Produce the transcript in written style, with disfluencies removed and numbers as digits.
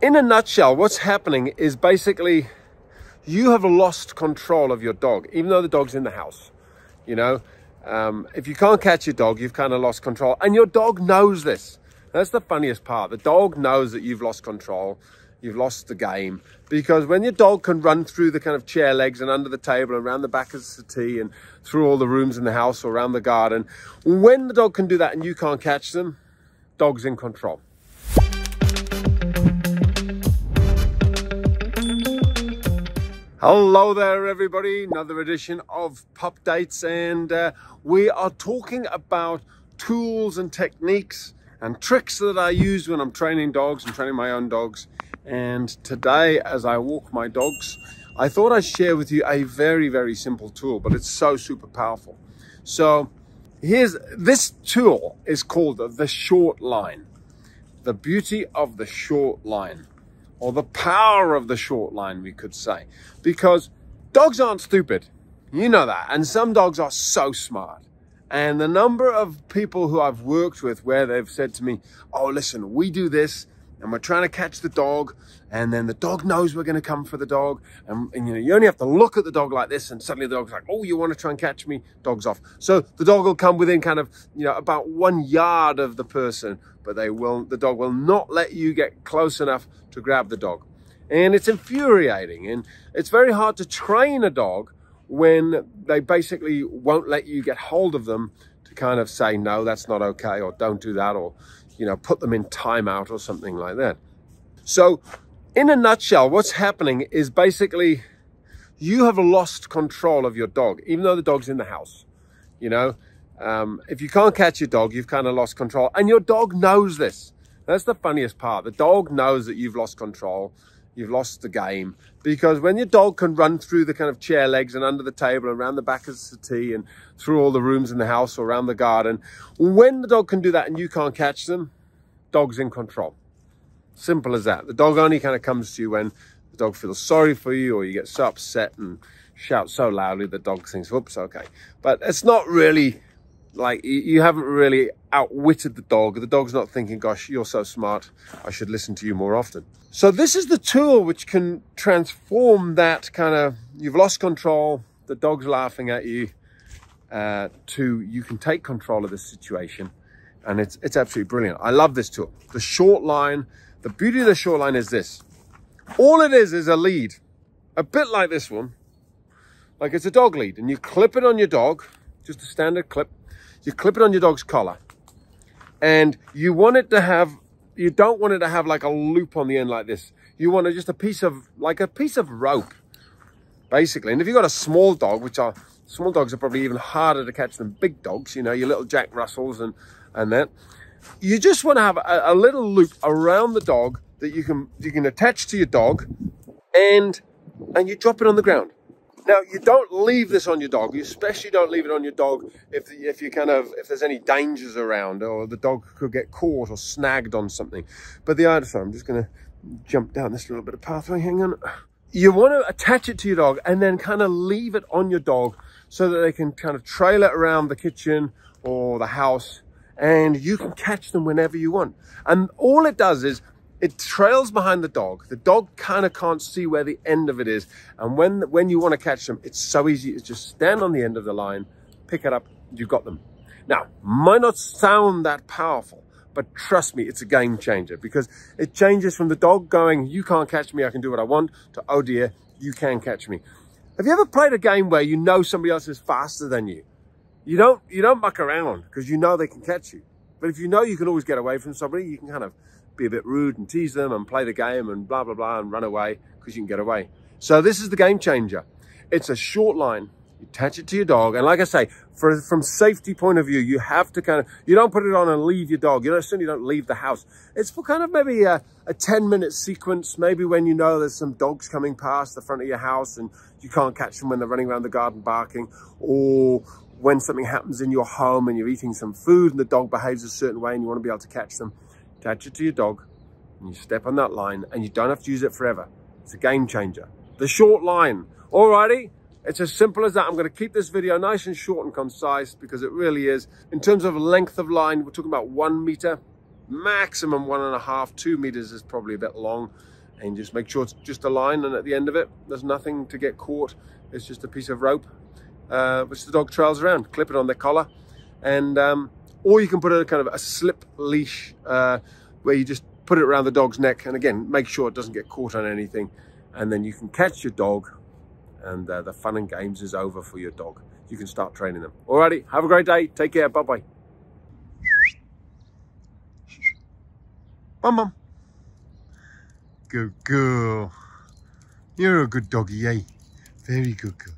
In a nutshell, what's happening is basically you have lost control of your dog, even though the dog's in the house. You know, if you can't catch your dog, you've kind of lost control, and your dog knows this. That's the funniest part. The dog knows that you've lost control. You've lost the game, because when your dog can run through the kind of chair legs and under the table and around the back of the settee and through all the rooms in the house or around the garden, when the dog can do that and you can't catch them, dog's in control. Hello there everybody, another edition of Pup Dates, and we are talking about tools and techniques and tricks that I use when I'm training dogs and training my own dogs. And today, as I walk my dogs, I thought I'd share with you a very, very simple tool, but it's so super powerful. So this tool is called the short line. The beauty of the short line, or the power of the short line, we could say, because dogs aren't stupid. You know that. And some dogs are so smart. And the number of people who I've worked with where they've said to me, oh, listen, we do this and we're trying to catch the dog, and then the dog knows we're going to come for the dog, and you know, you only have to look at the dog like this, and suddenly the dog's like, oh, you want to try and catch me? Dog's off. So the dog will come within kind of, you know, about 1 yard of the person, but the dog will not let you get close enough to grab the dog. And it's infuriating, and it's very hard to train a dog when they basically won't let you get hold of them to kind of say, no, that's not okay, or don't do that, or, you know, put them in timeout or something like that. So in a nutshell, what's happening is basically you have lost control of your dog, even though the dog's in the house. You know, if you can't catch your dog, you've kind of lost control, and your dog knows this. That's the funniest part. The dog knows that you've lost control. You've lost the game, because when your dog can run through the kind of chair legs and under the table and around the back of the settee and through all the rooms in the house or around the garden, when the dog can do that and you can't catch them, dog's in control. Simple as that. The dog only kind of comes to you when the dog feels sorry for you, or you get so upset and shout so loudly the dog thinks, whoops, okay. But it's not really like, you haven't really outwitted the dog. The dog's not thinking, gosh, you're so smart, I should listen to you more often. So this is the tool which can transform that kind of, you've lost control, the dog's laughing at you, to you can take control of the situation. And it's absolutely brilliant. I love this tool. The short line, the beauty of the short line is this. All it is a lead, a bit like this one, like it's a dog lead, and you clip it on your dog, just a standard clip. You clip it on your dog's collar, and you want it to have, you don't want it to have like a loop on the end like this. You want just a piece of, like a piece of rope, basically. And if you've got a small dog, small dogs are probably even harder to catch than big dogs, you know, your little Jack Russells and that. You just want to have a little loop around the dog that you can attach to your dog, and you drop it on the ground. Now, you don't leave this on your dog. You especially don't leave it on your dog if there's any dangers around, or the dog could get caught or snagged on something. But sorry, I'm just going to jump down this little bit of pathway. Hang on. You want to attach it to your dog and then kind of leave it on your dog so that they can kind of trail it around the kitchen or the house, and you can catch them whenever you want. And all it does is it trails behind the dog. The dog kind of can't see where the end of it is. And when you want to catch them, it's so easy. It's just stand on the end of the line, pick it up, you've got them. Now, might not sound that powerful, but trust me, it's a game changer, because it changes from the dog going, you can't catch me, I can do what I want, to, oh dear, you can catch me. Have you ever played a game where you know somebody else is faster than you? You don't muck around because you know they can catch you. But if you know you can always get away from somebody, you can kind of be a bit rude and tease them and play the game and blah, blah, blah, and run away because you can get away. So this is the game changer. It's a short line. You attach it to your dog. And like I say, from safety point of view, you have to kind of, you don't put it on and leave your dog. You certainly don't leave the house. It's for kind of maybe a 10-minute sequence, maybe when you know there's some dogs coming past the front of your house and you can't catch them when they're running around the garden barking, or when something happens in your home and you're eating some food and the dog behaves a certain way and you want to be able to catch them. Attach it to your dog, and you step on that line, and you don't have to use it forever. It's a game changer. The short line. Alrighty, it's as simple as that. I'm going to keep this video nice and short and concise, because it really is. In terms of length of line, we're talking about 1 meter. maximum 1.5, 2 meters is probably a bit long. And just make sure it's just a line, and at the end of it, there's nothing to get caught. It's just a piece of rope, which the dog trails around. Clip it on their collar, and or you can put a kind of a slip leash where you just put it around the dog's neck, and again, make sure it doesn't get caught on anything, and then you can catch your dog, and the fun and games is over for your dog. You can start training them. Alrighty, have a great day. Take care. Bye bye. Mum. Good girl. You're a good doggy, eh? Very good girl.